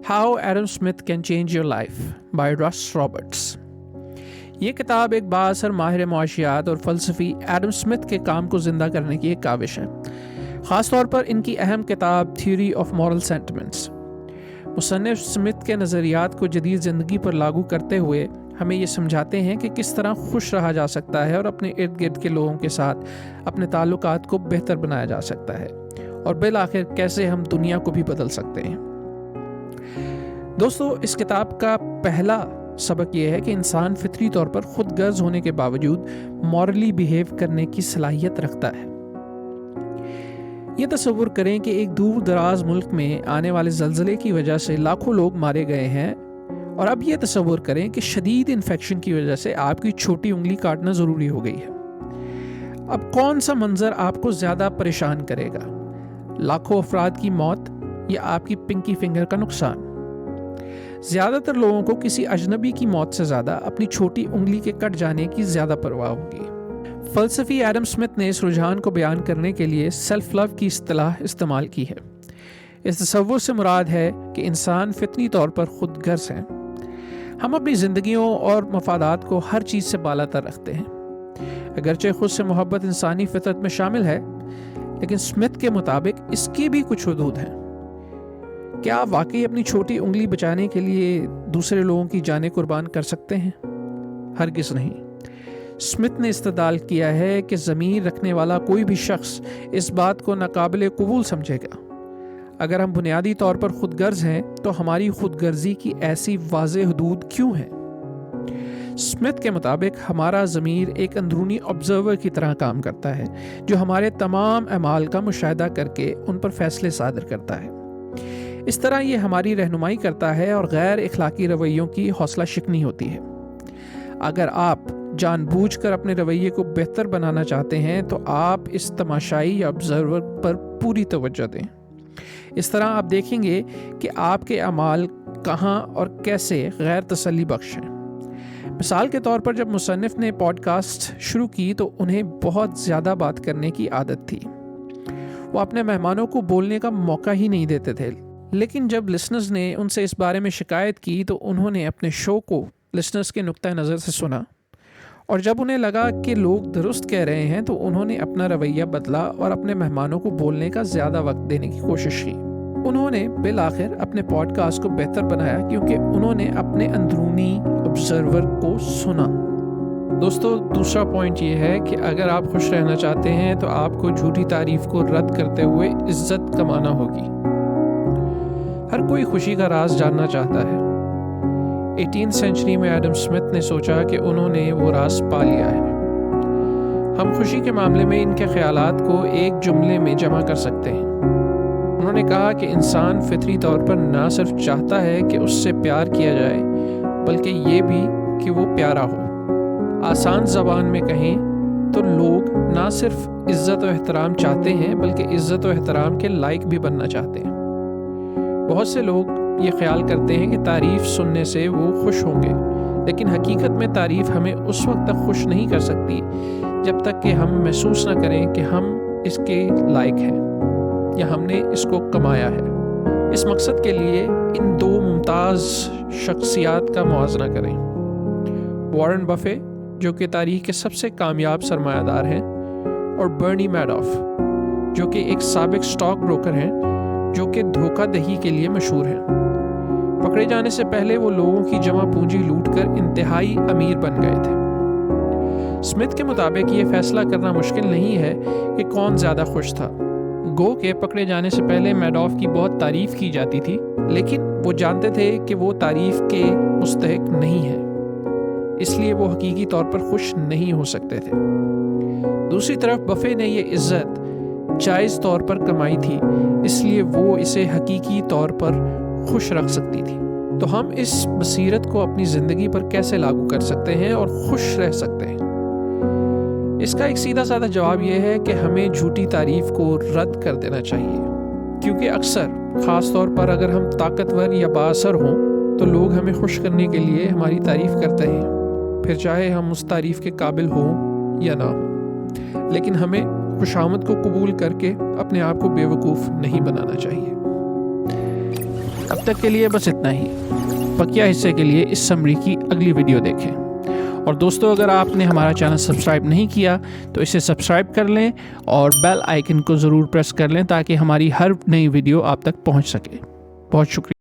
How Adam Smith can change your life by Russ Roberts. ये किताब एक बाअसर माहिर मुआशियात और फ़लसफ़ी एडम स्मिथ के काम को ज़िंदा करने की एक काविश है, ख़ास तौर पर इनकी अहम किताब थ्योरी ऑफ मॉरल सेंटिमेंट्स। मुसन्निफ़ स्मिथ के नज़रियात को जदीद ज़िंदगी पर लागू करते हुए हमें ये समझाते हैं कि किस तरह खुश रहा जा सकता है और अपने इर्द गिर्द के लोगों के साथ अपने ताल्लुकात को बेहतर बनाया जा सकता है, और बिलाखिर कैसे हम दुनिया को भी बदल सकते हैं। दोस्तों, इस किताब का पहला सबक यह है कि इंसान फितरी तौर पर खुद गर्ज होने के बावजूद मॉरली बिहेव करने की सलाहियत रखता है। ये तसव्वुर करें कि एक दूर दराज मुल्क में आने वाले ज़लज़ले की वजह से लाखों लोग मारे गए हैं, और अब ये तसव्वुर करें कि शदीद इन्फेक्शन की वजह से आपकी छोटी उंगली काटना ज़रूरी हो गई है। अब कौन सा मंजर आपको ज़्यादा परेशान करेगा, लाखों अफराद की मौत या आपकी पिंकी फिंगर का नुकसान? ज़्यादातर लोगों को किसी अजनबी की मौत से ज़्यादा अपनी छोटी उंगली के कट जाने की ज़्यादा परवाह होगी। फ़लसफ़ी एडम स्मिथ ने इस रुझान को बयान करने के लिए सेल्फ लव की इस्तिलाह इस्तेमाल की है। इस तसव्वुर से मुराद है कि इंसान फितरी तौर पर खुद गर्ज हैं। हम अपनी ज़िंदगियों और मफादात को हर चीज़ से बालातर रखते हैं। अगरचे खुद से मोहब्बत इंसानी फितरत में शामिल है, लेकिन स्मिथ के मुताबिक इसकी भी कुछ हदूद हैं। क्या आप वाकई अपनी छोटी उंगली बचाने के लिए दूसरे लोगों की जानें कुर्बान कर सकते हैं? हरगिज़ नहीं। स्मिथ ने इस्तदलाल किया है कि ज़मीर रखने वाला कोई भी शख्स इस बात को नाकाबिले कबूल समझेगा। अगर हम बुनियादी तौर पर खुद गर्ज हैं तो हमारी खुद गर्जी की ऐसी वाज़ेह हदूद क्यों हैं? स्मिथ के मुताबिक हमारा ज़मीर एक अंदरूनी ऑब्जर्वर की तरह काम करता है, जो हमारे तमाम अमाल का मुशाहिदा करके उन पर फैसले सादर करता है। इस तरह ये हमारी रहनुमाई करता है और गैर इखलाकी रवैयों की हौसला शिकनी होती है। अगर आप जानबूझकर अपने रवैये को बेहतर बनाना चाहते हैं तो आप इस तमाशाई या ऑब्जर्वर पर पूरी तवज्जो दें। इस तरह आप देखेंगे कि आपके अमाल कहाँ और कैसे गैर तसल्ली बख्श हैं। मिसाल के तौर पर जब मुसन्निफ़ ने पॉडकास्ट शुरू की तो उन्हें बहुत ज़्यादा बात करने की आदत थी। वो अपने मेहमानों को बोलने का मौका ही नहीं देते थे, लेकिन जब लिसनर्स ने उनसे इस बारे में शिकायत की तो उन्होंने अपने शो को लिसनर्स के नुक्ता नज़र से सुना, और जब उन्हें लगा कि लोग दुरुस्त कह रहे हैं तो उन्होंने अपना रवैया बदला और अपने मेहमानों को बोलने का ज़्यादा वक्त देने की कोशिश की। उन्होंने बिलाखिर अपने पॉडकास्ट को बेहतर बनाया क्योंकि उन्होंने अपने अंदरूनी ऑब्जर्वर को सुना। दोस्तों, दूसरा पॉइंट ये है कि अगर आप खुश रहना चाहते हैं तो आपको झूठी तारीफ को रद्द करते हुए इज्जत कमाना होगी। हर कोई खुशी का राज जानना चाहता है। 18th सेंचुरी में एडम स्मिथ ने सोचा कि उन्होंने वो राज पा लिया है। हम खुशी के मामले में इनके ख्यालात को एक जुमले में जमा कर सकते हैं। उन्होंने कहा कि इंसान फितरी तौर पर ना सिर्फ चाहता है कि उससे प्यार किया जाए, बल्कि ये भी कि वो प्यारा हो। आसान ज़बान में कहें तो लोग ना सिर्फ इज़्ज़त और एहतराम चाहते हैं, बल्कि इज़्ज़त और एहतराम के लायक भी बनना चाहते हैं। बहुत से लोग ये ख्याल करते हैं कि तारीफ़ सुनने से वो खुश होंगे, लेकिन हकीकत में तारीफ़ हमें उस वक्त तक खुश नहीं कर सकती जब तक कि हम महसूस ना करें कि हम इसके लायक हैं या हमने इसको कमाया है। इस मकसद के लिए इन दो मुमताज़ शख्सियात का मुआवजा करें। वॉरेन बफे, जो कि तारीख़ के सबसे कामयाब सरमायादार हैं, और बर्नी मैडॉफ, जो कि एक साबिक स्टॉक ब्रोकर हैं जो कि धोखाधड़ी के लिए मशहूर हैं। पकड़े जाने से पहले वो लोगों की जमा पूंजी लूटकर इंतहाई अमीर बन गए थे। स्मिथ के मुताबिक ये फैसला करना मुश्किल नहीं है कि कौन ज़्यादा खुश था। गो के पकड़े जाने से पहले मैडॉफ की बहुत तारीफ़ की जाती थी, लेकिन वो जानते थे कि वो तारीफ़ के मुस्तहिक नहीं है, इसलिए वो हकीकी तौर पर खुश नहीं हो सकते थे। दूसरी तरफ बफे ने ये इज़्ज़त जायज़ तौर पर कमाई थी, इसलिए वो इसे हकीकी तौर पर खुश रख सकती थी। तो हम इस बसीरत को अपनी ज़िंदगी पर कैसे लागू कर सकते हैं और खुश रह सकते हैं? इसका एक सीधा साधा जवाब यह है कि हमें झूठी तारीफ़ को रद्द कर देना चाहिए, क्योंकि अक्सर ख़ास तौर पर अगर हम ताकतवर या बाअसर हों तो लोग हमें खुश करने के लिए हमारी तारीफ़ करते हैं, फिर चाहे हम उस तारीफ़ के काबिल हों या ना हों। लेकिन हमें खुशामद को कबूल करके अपने आप को बेवकूफ़ नहीं बनाना चाहिए। اب تک کے لیے بس اتنا ہی. بقیہ حصے کے لیے اس سمری کی اگلی ویڈیو دیکھیں. اور دوستو اگر آپ نے ہمارا چینل سبسکرائب نہیں کیا تو اسے سبسکرائب کر لیں اور بیل آئیکن کو ضرور پریس کر لیں تاکہ ہماری ہر نئی ویڈیو آپ تک پہنچ سکے. بہت شکریہ.